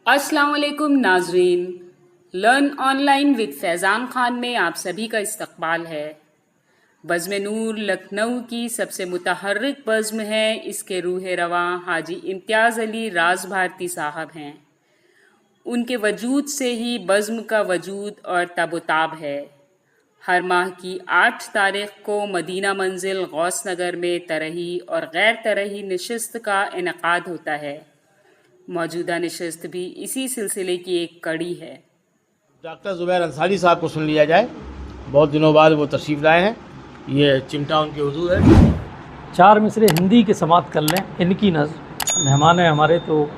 अस्सलाम वालेकुम नाजरीन, learn online with Faizan Khan में आप सभी का इस्तकबाल है। बज़्म नूर लखनऊ की सबसे मुतहर्रिक बज़्म है। इसके रूह रवां हाजी इम्तियाज़ अली राज भारती साहब हैं। उनके वजूद से ही बज़्म का वजूद और तबोताब है। हर माह की 8 तारीख को मदीना मंजिल गौस नगर में तरही और गैर तरही नशिस्त का इनेकाद होता है। मौजूदा नशिस्त भी इसी सिलसिले की एक कड़ी है। डॉक्टर ज़ुबैर अंसारी साहब को सुन लिया जाए। बहुत दिनों बाद वो तशरीफ़ लाए हैं। ये चिमटा उनके हुजूर है। 4 मिसरे हिंदी के समात कर लें। इनकी नज़र मेहमान है हमारे तो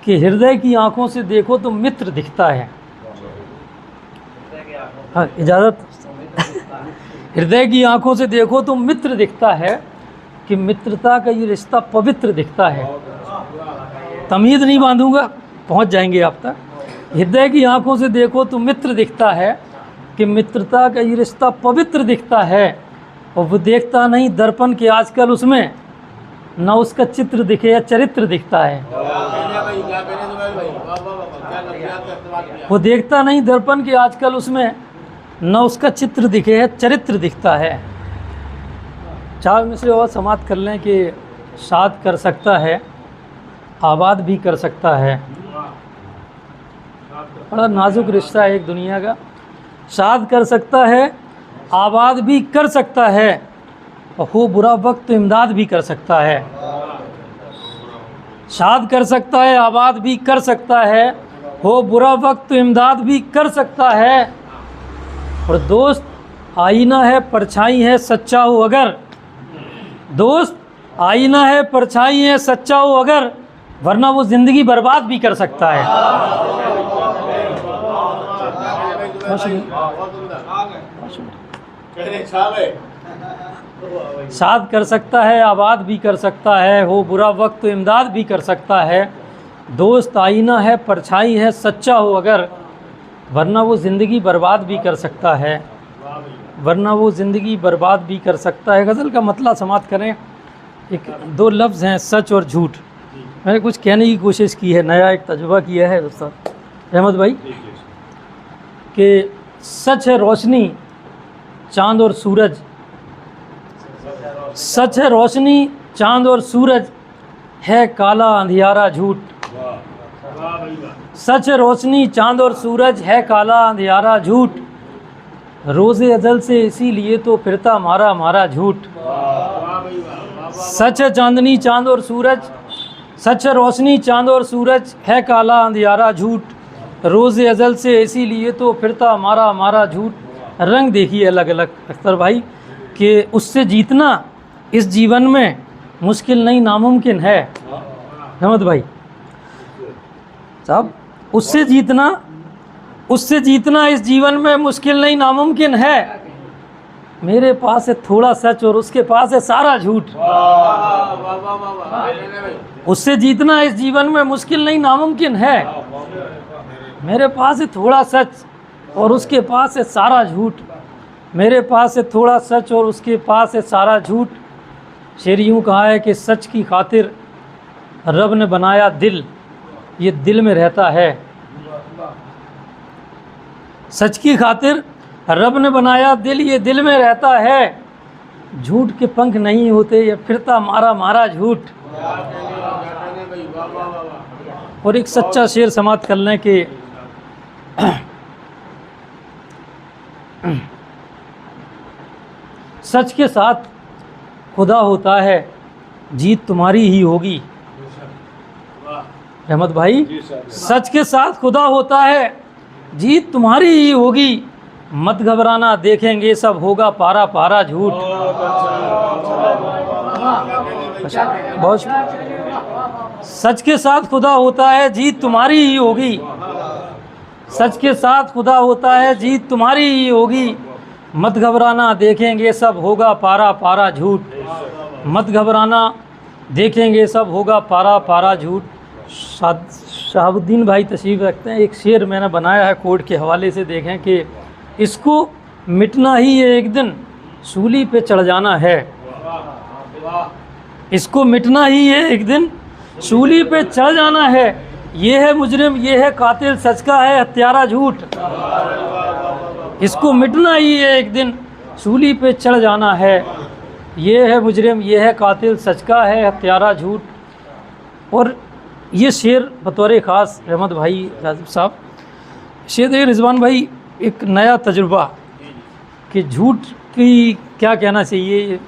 कि हृदय की आंखों से देखो तो मित्र दिखता है। हाँ, इजाज़त। हृदय की आंखों से देखो तो मित्र दिखता है कि मित्रता का ये रिश्ता पवित्र दिखता है। तमीज़ नहीं बांधूंगा, पहुंच जाएंगे आप तक। हृदय की आंखों से देखो तो मित्र दिखता है कि मित्रता का ये रिश्ता पवित्र दिखता है। और वो देखता नहीं दर्पण के आजकल उसमें न उसका चित्र दिखे या चरित्र दिखता है। वो देखता नहीं दर्पण के आजकल उसमें न उसका चित्र दिखे या चरित्र दिखता है। 4 मिसरे और समात कर लें कि शाद कर सकता है, आबाद भी कर सकता है। बड़ा नाजुक रिश्ता है एक दुनिया का। शाद कर सकता है, आबाद भी कर सकता है, और हो बुरा वक्त तो इमदाद भी कर सकता है। शाद कर सकता है, आबाद भी कर सकता है, हो बुरा वक्त तो इमदाद भी कर सकता है। और दोस्त आईना है, परछाई है, सच्चा हो अगर। दोस्त आईना है, परछाई है, सच्चा हो अगर, वरना वो ज़िंदगी बर्बाद भी कर सकता है। शाद कर सकता है, आबाद भी कर सकता है, हो बुरा वक्त तो इमदाद भी कर सकता है। दोस्त आईना है, परछाई है, सच्चा हो अगर, वरना वो ज़िंदगी बर्बाद भी कर सकता है। वरना वो ज़िंदगी बर्बाद भी कर सकता है। गज़ल का मतलब समाप्त करें। 2 लफ्ज़ हैं, सच और झूठ। मैंने कुछ कहने की कोशिश की है, नया एक तजुर्बा किया है दोस्तों अहमद भाई, कि सच है रोशनी, चाँद और सूरज। सच है रोशनी, चाँद और सूरज, है काला अंधियारा झूठ। सच है रोशनी, चाँद और सूरज, है काला अंधियारा झूठ। रोज़े अजल से इसीलिए तो फिरता मारा मारा झूठ। सच है चांदनी, चाँद और सूरज, सच है रोशनी, चाँद और सूरज, है काला अंधियारा झूठ। रोज़े अजल से इसीलिए तो फिरता मारा मारा झूठ। रंग देखिए अलग अलग अख्तर भाई, कि उससे जीतना इस जीवन में मुश्किल नहीं नामुमकिन है। अहमद भाई साहब, उससे जीतना इस जीवन में मुश्किल नहीं नामुमकिन है। मेरे पास है थोड़ा सच और उसके पास है सारा झूठ। उससे जीतना इस जीवन में मुश्किल नहीं नामुमकिन है। मेरे पास है थोड़ा सच और उसके पास है सारा झूठ। मेरे पास है थोड़ा सच और उसके पास है सारा झूठ। शेर यूँ कहा है कि सच की खातिर रब ने बनाया दिल, ये दिल में रहता है। सच की खातिर रब ने बनाया दिल, ये दिल में रहता है। झूठ के पंख नहीं होते, ये फिरता मारा मारा झूठ। और एक सच्चा शेर समाप्त कर लें कि सच के साथ खुदा होता है, जीत तुम्हारी ही होगी। अहमद भाई, सच के साथ खुदा होता है, जीत तुम्हारी ही होगी। मत घबराना, देखेंगे सब होगा पारा पारा झूठ। बहुत सच के साथ खुदा होता है, जीत तुम्हारी ही होगी। सच के साथ खुदा होता है, जीत तुम्हारी ही होगी। मत घबराना, देखेंगे सब होगा पारा पारा झूठ। मत घबराना, देखेंगे सब होगा पारा पारा झूठ। शहाबुद्दीन भाई तशरीफ़ रखते हैं। एक शेर मैंने बनाया है कोर्ट के हवाले से, देखें कि इसको मिटना ही है एक दिन, सूली पे चढ़ जाना है। इसको मिटना ही है एक दिन, सूली पे चढ़ जाना है, ये है मुजरिम, ये है कातिल, सच का है हत्यारा झूठ। इसको मिटना ही है एक दिन, सूली पे चढ़ जाना है, ये है मुजरिम, ये है कातिल, सच का है हत्यारा झूठ। और ये शेर बतौर ख़ास रहमत भाई साहब, शेर है रिजवान भाई, एक नया तजुर्बा कि झूठ की क्या कहना चाहिए,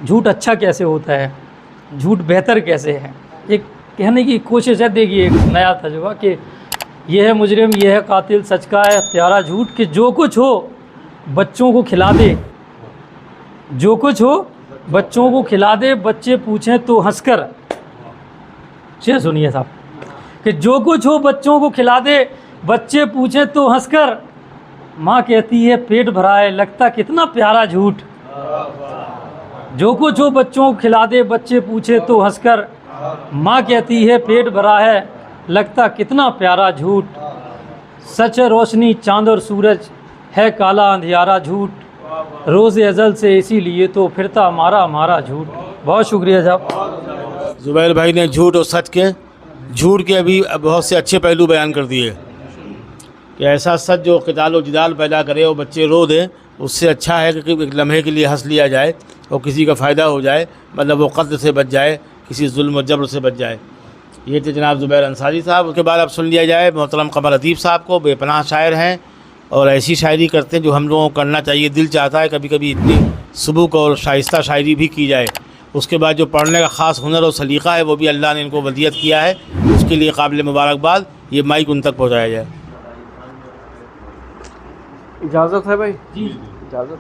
झूठ अच्छा कैसे होता है, झूठ बेहतर कैसे है, एक कहने की कोशिश है। देखिए एक नया तजुर्बा कि यह है मुजरिम, यह है कातिल, सच का है हत्यारा झूठ, कि जो कुछ हो बच्चों को खिला दे, जो कुछ हो बच्चों को खिला दे, बच्चे पूछें तो हंसकर। शेर सुनिए साहब, कि जो कुछ हो बच्चों को खिला दे, बच्चे पूछें तो हंसकर, माँ कहती है पेट भरा है, लगता कितना प्यारा झूठ। जो कुछ हो बच्चों को खिला दे, बच्चे पूछे तो हंसकर, माँ कहती है पेट भरा है, लगता कितना प्यारा झूठ। सच है रोशनी चांद और सूरज, है काला अंधियारा झूठ, रोज़ अज़ल से इसीलिए तो फिरता मारा मारा झूठ। बहुत शुक्रिया साहब। ज़ुबैर भाई ने झूठ और सच के, झूठ के अभी बहुत से अच्छे पहलू बयान कर दिए कि ऐसा सच जो क़िताल और जिदाल पैदा करे और बच्चे रो दें, उससे अच्छा है कि एक लम्हे के लिए हंस लिया जाए और किसी का फ़ायदा हो जाए, मतलब वो कत्ल से बच जाए, किसी जुल्म और जबर से बच जाए। ये थे जनाब ज़ुबैर अंसारी साहब। उसके बाद अब सुन लिया जाए मोहतरम कमर अदीब साहब को। बेपनाह शायर हैं और ऐसी शायरी करते हैं जो हम लोगों को करना चाहिए। दिल चाहता है कभी कभी इतनी सुबुक और शाइस्ता शायरी भी की जाए। उसके बाद जो पढ़ने का ख़ास हुनर और सलीक़ा है वो भी अल्लाह ने इनको वदियत किया है, उसके लिए काबिल मुबारकबाद। ये माइक उन तक पहुँचाया जाए। इजाज़त है भाई जी इजाज़त।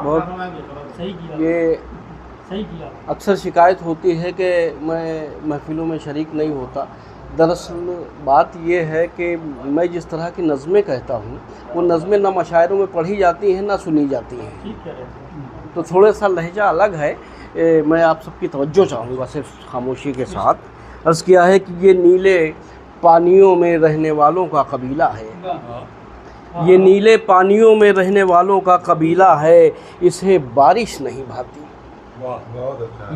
बहुत सही किया, ये सही किया। अक्सर शिकायत होती है कि मैं महफ़िलों में शरीक नहीं होता। दरअसल बात ये है कि मैं जिस तरह की नज़में कहता हूँ वो नज़में ना मशायरों में पढ़ी जाती हैं ना सुनी जाती हैं, ठीक है। तो थोड़ा सा लहजा अलग है। मैं आप सबकी तवज्जो चाहूँगा सिर्फ खामोशी के साथ। अर्ज़ किया है कि ये नीले पानियों में रहने वालों का कबीला है, ये नीले पानियों में रहने वालों का कबीला है, इसे बारिश नहीं भाती।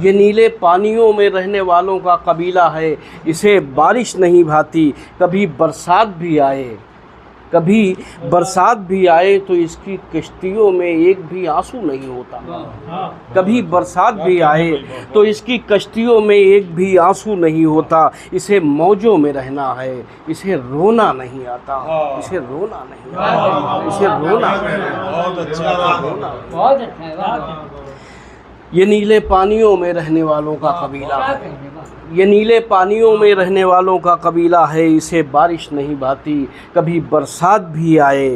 ये नीले पानियों में रहने वालों का कबीला है, इसे बारिश नहीं भाती। कभी बरसात भी आए, कभी बरसात भी आए तो इसकी कश्तियों में एक भी आंसू नहीं होता। कभी बरसात भी आए तो इसकी कश्तियों में एक भी आंसू नहीं होता। इसे मौजों में रहना है, इसे रोना नहीं आता, इसे रोना नहीं आता, इसे रोना बहुत अच्छा। ये नीले पानियों में रहने वालों का कबीला है, ये नीले पानियों में रहने वालों का कबीला है, इसे बारिश नहीं भाती। कभी बरसात भी आए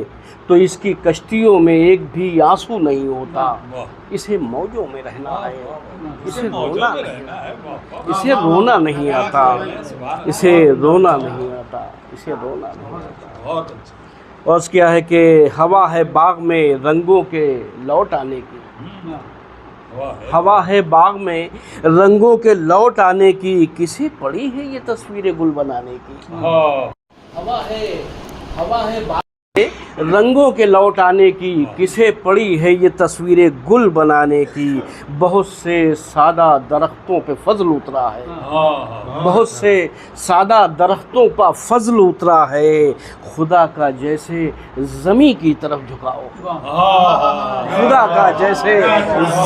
तो इसकी कश्तियों में एक भी आंसू नहीं होता। इसे मौजों में रहना है, इसे रोना नहीं, इसे रोना नहीं आता, इसे रोना नहीं आता, इसे रोना नहीं आता। और क्या है कि हवा है बाग में रंगों के लौट आने की, हवा है बाग में रंगों के लौट आने की, किसे पड़ी है ये तस्वीरें गुल बनाने की। हवा है बाग में रंगों के लौट आने की, किसे पड़ी है ये तस्वीरें गुल बनाने की। बहुत से सादा दरख्तों पे फजल उतरा है, बहुत से सादा दरख्तों पर फजल उतरा है। खुदा का जैसे ज़मी की तरफ झुकाओ, खुदा का जैसे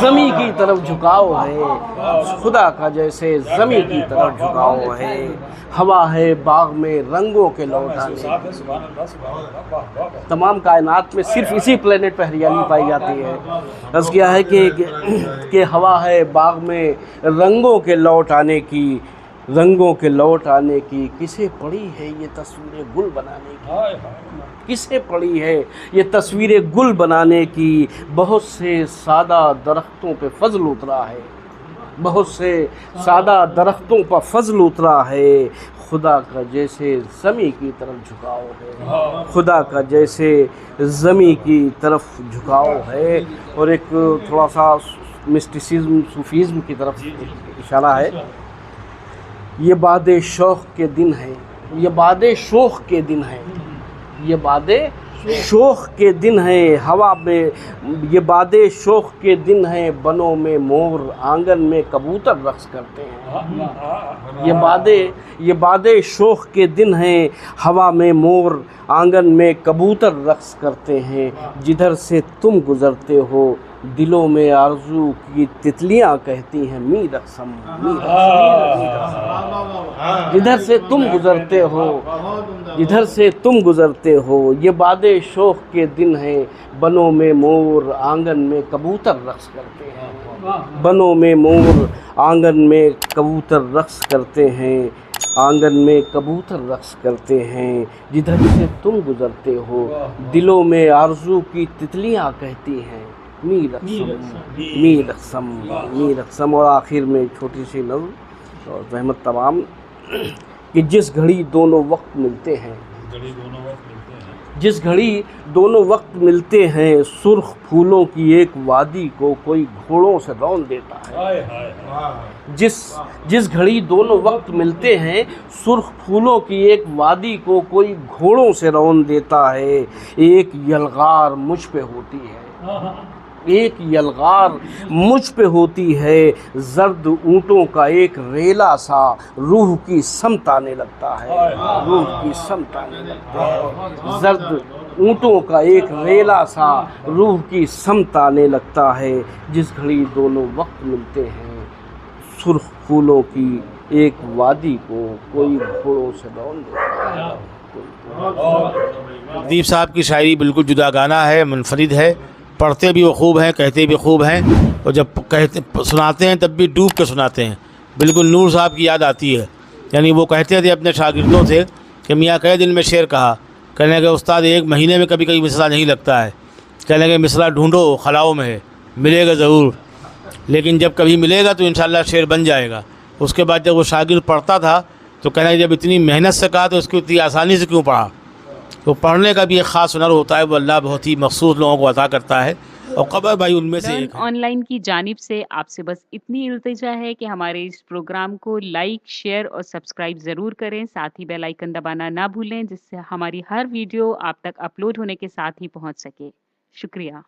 ज़मी की तरफ झुकाओ है, खुदा का जैसे ज़मी की तरफ झुकाओ है। हवा है बाग में रंगों के लौट आने की। तमाम कायनात में सिर्फ इसी प्लेनेट पर हरियाली पाई जाती है। अर्ज़ किया है कि हवा है बाग में रंगों के लौट आने की, रंगों के लौट आने की। किसे पड़ी है ये तस्वीरें गुल बनाने की, किसे पड़ी है ये तस्वीरें गुल बनाने की। बहुत से सादा दरख्तों पे फजल उतरा है, बहुत से सादा दरख्तों पर फजल उतरा है। खुदा का जैसे ज़मी की तरफ झुकाओ है, खुदा का जैसे ज़मी की तरफ झुकाओ है। और एक थोड़ा सा मिस्टिसिज्म सूफीज़म की तरफ इशारा है। ये बादे शौक़ के दिन है, ये बादे शौक़ के दिन है, ये बादे शोख के दिन हैं हवा में, ये बादे शोख के दिन हैं, बनों में मोर आंगन में कबूतर रक्स करते हैं। ये बादे शोख के दिन हैं, हवा में मोर आंगन में कबूतर रक्स करते हैं। जिधर से तुम गुजरते हो दिलों में आरज़ू की तितलियां कहती हैं मी रक़्सम, मी रक़्सम। जिधर से तुम गुजरते हो, जिधर से तुम गुजरते हो, ये बादे शोख के दिन हैं, बनों में मोर आंगन में कबूतर रक्स करते हैं। बनों में मोर आंगन में कबूतर रक्स करते हैं, आंगन में कबूतर रक्स करते हैं। जिधर से तुम गुजरते हो दिलों में आरज़ू की तितलियां कहती हैं मी रक़्सम, मी रक़्सम, मी रक़्सम। और आखिर में छोटी सी नज़्म और रहमत तमाम कि जिस घड़ी दोनों वक्त मिलते हैं, जिस घड़ी दोनों वक्त मिलते हैं, सुर्ख फूलों की एक वादी को कोई घोड़ों से रौंद देता है। जिस घड़ी दोनों वक्त मिलते हैं, सुर्ख फूलों की एक वादी को कोई घोड़ों से रौंद देता है। एक यलगार मुझ पे होती है, एक यलगार मुझ पे होती है, जर्द ऊँटों का एक रेला सा रूह की समत आने लगता है, रूह की समत आने लगता है। जर्द ऊँटों का एक रेला सा रूह की समत आने लगता है। जिस घड़ी दोनों वक्त मिलते हैं, सुर्ख फूलों की एक वादी को कोई घोड़ों से रौंद देता है। दीप साहब की शायरी बिल्कुल जुदागाना है, मुनफरिद है। पढ़ते भी वो खूब हैं, कहते भी खूब हैं, और जब कहते सुनाते हैं तब भी डूब के सुनाते हैं। बिल्कुल नूर साहब की याद आती है। यानी वो कहते थे अपने शागिर्दों से कि मियाँ कई दिन में शेर कहा, कहने के उस्ताद एक महीने में कभी कभी मिसरा नहीं लगता है, कहने के मिसरा ढूंढो खलाओं में है, मिलेगा ज़रूर, लेकिन जब कभी मिलेगा तो इंशाल्लाह शेर बन जाएगा। उसके बाद जब वो शागिर्द पढ़ता था तो कहना जब इतनी मेहनत से कहा तो उसकी उतनी आसानी से क्यों पढ़ा। तो पढ़ने का भी एक ख़ास हुनर होता है, वो अल्लाह बहुत ही मखसूस लोगों को अता करता है, और कबर भाई उनमें से एक है। ऑनलाइन की जानिब से आपसे बस इतनी इल्तिजा है कि हमारे इस प्रोग्राम को लाइक, शेयर और सब्सक्राइब ज़रूर करें। साथ ही बेल आइकन दबाना ना भूलें, जिससे हमारी हर वीडियो आप तक अपलोड होने के साथ ही पहुंच सके। शुक्रिया।